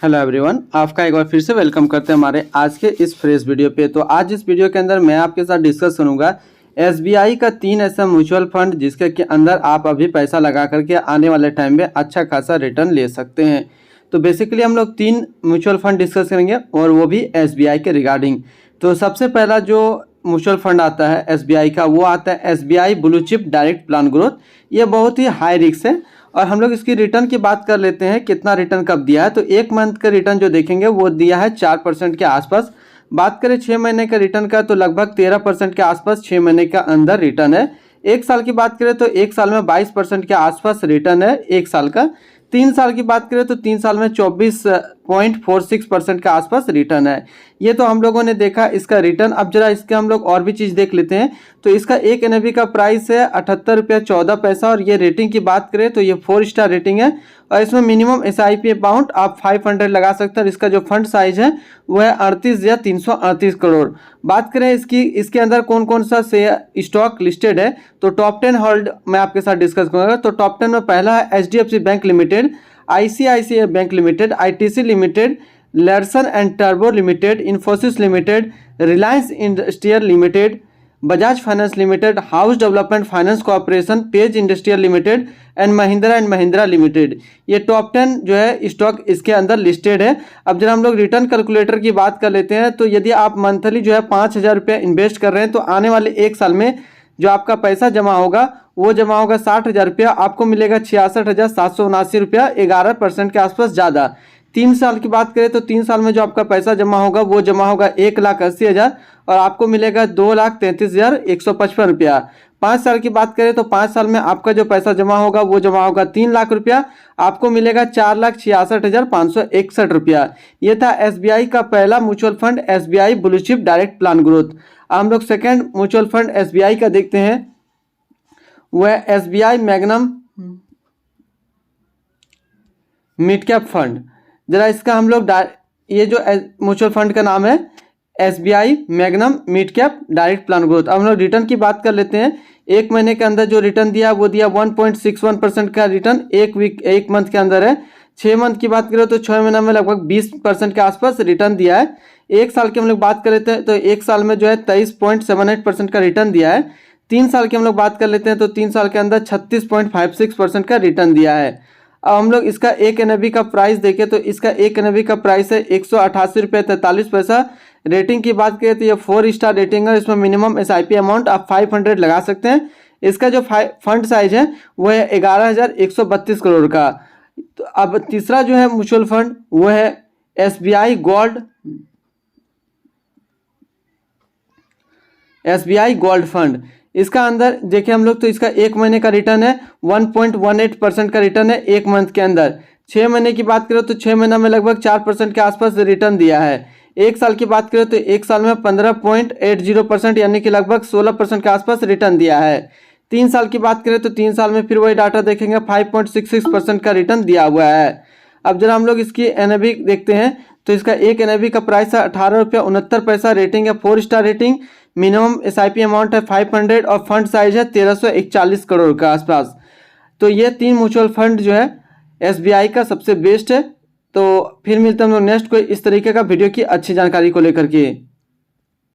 Hello everyone, आपका एक बार फिर से वेलकम करते हैं हमारे आज के इस फ्रेश वीडियो पे। तो आज इस वीडियो के अंदर मैं आपके साथ डिस्कस करूंगा एसबीआई का 3 ऐसा म्यूचुअल फंड जिसके के अंदर आप अभी पैसा लगा करके आने वाले टाइम में अच्छा खासा रिटर्न ले सकते हैं। तो बेसिकली हम लोग 3 म्यूचुअल फंड डिस्कस करेंगे और वो भी एसबीआई के रिगार्डिंग। तो सबसे पहला जो म्यूचुअल फंड आता है एसबीआई का, वो आता है SBI blue chip direct plan growth. ये बहुत ही हाई रिस्क है और हम लोग इसकी रिटर्न की बात कर लेते हैं, कितना रिटर्न कब दिया है। तो एक मंथ का रिटर्न जो देखेंगे वो दिया है 4% के आसपास। बात करें 6 महीने का रिटर्न का तो लगभग 13% के आसपास 6 महीने का अंदर रिटर्न है। एक साल की बात करें तो एक साल में 22% के आसपास रिटर्न है एक साल का। 3 साल की बात करें तो 3 साल में 24.46% के आसपास रिटर्न है। ये तो हम लोगों ने देखा इसका रिटर्न। अब जरा इसके हम लोग और भी चीज़ देख लेते हैं। तो इसका एक एनएवी का प्राइस है 78 रुपया 14 पैसा और ये रेटिंग की बात करें तो ये 4 स्टार रेटिंग है और इसमें मिनिमम एसआईपी अमाउंट आप 500 लगा सकते हैं और इसका जो फंड साइज है वो है 38,338 करोड़। बात करें इसके अंदर कौन कौन सा स्टॉक लिस्टेड है तो टॉप 10 होल्ड मैं आपके साथ डिस्कस करूँगा। तो टॉप 10 में पहला है HDFC Bank Limited, ICICI Bank Limited, ITC Limited, Larsen and टर्बो Limited, Infosys Limited, Reliance Industrial Limited, Bajaj Finance Limited, House Development Finance Corporation, Page Industrial Limited and Mahindra Limited. ये टॉप 10 जो है स्टॉक इसके अंदर लिस्टेड है। अब जब हम लोग रिटर्न कैलकुलेटर की बात कर लेते हैं तो यदि आप मंथली जो है 5,000 रुपये इन्वेस्ट कर रहे हैं तो आने वाले एक साल में जो आपका पैसा जमा होगा वो जमा होगा 60,000 रुपया, आपको मिलेगा 66,779 रुपया, 11% के आसपास ज़्यादा। 3 साल की बात करें तो 3 साल में जो आपका पैसा जमा होगा वो जमा होगा 1,80,000 और आपको मिलेगा 2,33,155 रुपया। 5 साल की बात करें तो 5 साल में आपका जो पैसा जमा होगा वो जमा होगा 3 लाख रुपया, आपको मिलेगा 4,66,561 रुपया। ये था एसबीआई का पहला mutual fund SBI blue chip direct plan growth. हम लोग सेकेंड म्यूचुअल फंड एसबीआई का देखते हैं, वो है SBI magnum mid cap fund. जरा इसका हम लोग ये जो म्यूचुअल फंड का नाम है SBI magnum mid cap direct plan growth. अब हम लोग रिटर्न की बात कर लेते हैं। एक महीने के अंदर जो रिटर्न दिया वो दिया 1.61% का रिटर्न एक मंथ के अंदर है। 6 मंथ की बात करें तो 6 महीने में लगभग 20% के आसपास रिटर्न दिया है। एक साल की हम लोग बात कर लेते हैं तो एक साल में जो है 23.78% का रिटर्न दिया है। 3 साल की हम लोग बात कर लेते हैं तो 3 साल के अंदर 36.56% का रिटर्न दिया है। अब हम लोग इसका एक एनएवी का प्राइस देखें तो इसका एक एनएवी का प्राइस है 188 रुपये 43 पैसा। रेटिंग की बात करें तो ये 4 स्टार रेटिंग है। इसमें मिनिमम एसआईपी अमाउंट आप 500 लगा सकते हैं। इसका जो फंड साइज है वो है 11,132 करोड़ का। तो अब तीसरा जो है म्यूचुअल फंड वो है एसबीआई गोल्ड फंड। इसका अंदर देखिए हम लोग तो इसका एक महीने का रिटर्न है 1.18% का रिटर्न है एक मंथ के अंदर। 6 महीने की बात करें तो 6 महीना में लगभग 4% के आसपास रिटर्न दिया है। एक साल की बात करें तो एक साल में 15.80% यानी कि लगभग 16% के आसपास रिटर्न दिया है। 3 साल की बात करें तो 3 साल में फिर वही डाटा देखेंगे 5.66% का रिटर्न दिया हुआ है। अब जरा हम लोग इसकी एनएवी देखते हैं तो इसका एक एनएवी का प्राइस है 18 रुपया 69 पैसा। रेटिंग है 4 star rating, minimum SIP amount है 500 और फंड साइज है 1,341 करोड़ के आसपास। तो ये 3 म्यूचुअल फंड जो है एसबीआई का सबसे बेस्ट है। तो फिर मिलते हैं हम लोग नेक्स्ट कोई इस तरीके का वीडियो की अच्छी जानकारी को लेकर के।